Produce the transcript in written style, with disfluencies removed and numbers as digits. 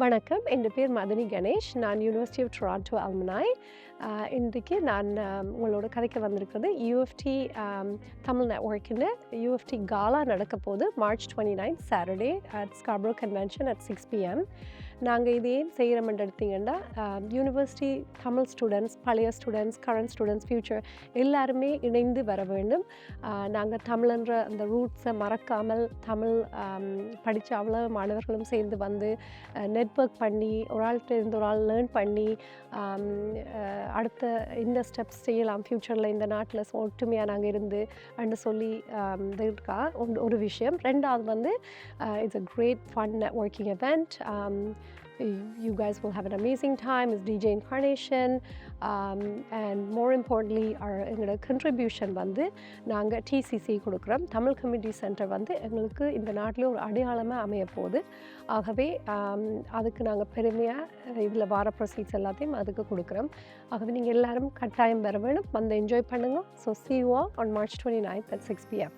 வணக்கம். என் பேர் மதனி கணேஷ். நான் யுனிவர்சிட்டி ஆஃப் டொராண்டோ அலுமினாய். இன்றைக்கு நான் உங்களோட கதைக்க வந்திருக்கிறது யூஎஃப்டி தமிழ் நெட்வொர்க்குன்னு யூஎஃப்டி காலா நடக்க போகுது March 29 Saturday at Scarborough convention at 6 PM. நாங்கள் இது ஏன் செய்கிறோம்னு எடுத்தீங்கன்னா யூனிவர்சிட்டி தமிழ் ஸ்டூடெண்ட்ஸ், பழைய ஸ்டூடெண்ட்ஸ், கரண்ட் ஸ்டூடெண்ட்ஸ், ஃப்யூச்சர் எல்லாருமே இணைந்து வர வேண்டும். நாங்கள் தமிழ்ன்ற அந்த ரூட்ஸை மறக்காமல் தமிழ் படித்த அவ்வளோ மாணவர்களும் சேர்ந்து வந்து நெட்வொர்க் பண்ணி ஒரு ஆள்கிட்ட இருந்து ஒரு ஆள் லேர்ன் பண்ணி அடுத்த இந்த ஸ்டெப்ஸ் செய்யலாம் ஃப்யூச்சரில் இந்த நாட்டில் ஒற்றுமையாக நாங்கள் இருந்து அண்டு சொல்லி இருக்கா ஒரு விஷயம். ரெண்டாவது வந்து it's a great fun networking event. You guys will have an amazing time. It's DJ Incarnation, and more importantly எங்களோட contribution வந்து நாங்கள் TCC கொடுக்குறோம். தமிழ் கம்யூனிட்டி சென்டர் வந்து எங்களுக்கு இந்த நாட்டில் ஒரு அடையாளமாக அமைய போகுது. ஆகவே அதுக்கு நாங்கள் பெருமையாக இதில் வர ப்ரொசீட்ஸ் எல்லாத்தையும் அதுக்கு கொடுக்குறோம். ஆகவே நீங்கள் எல்லாரும் கட்டாயம் வர வேணும், வந்து என்ஜாய் பண்ணுங்கள். So see you all on March 29th at 6 PM.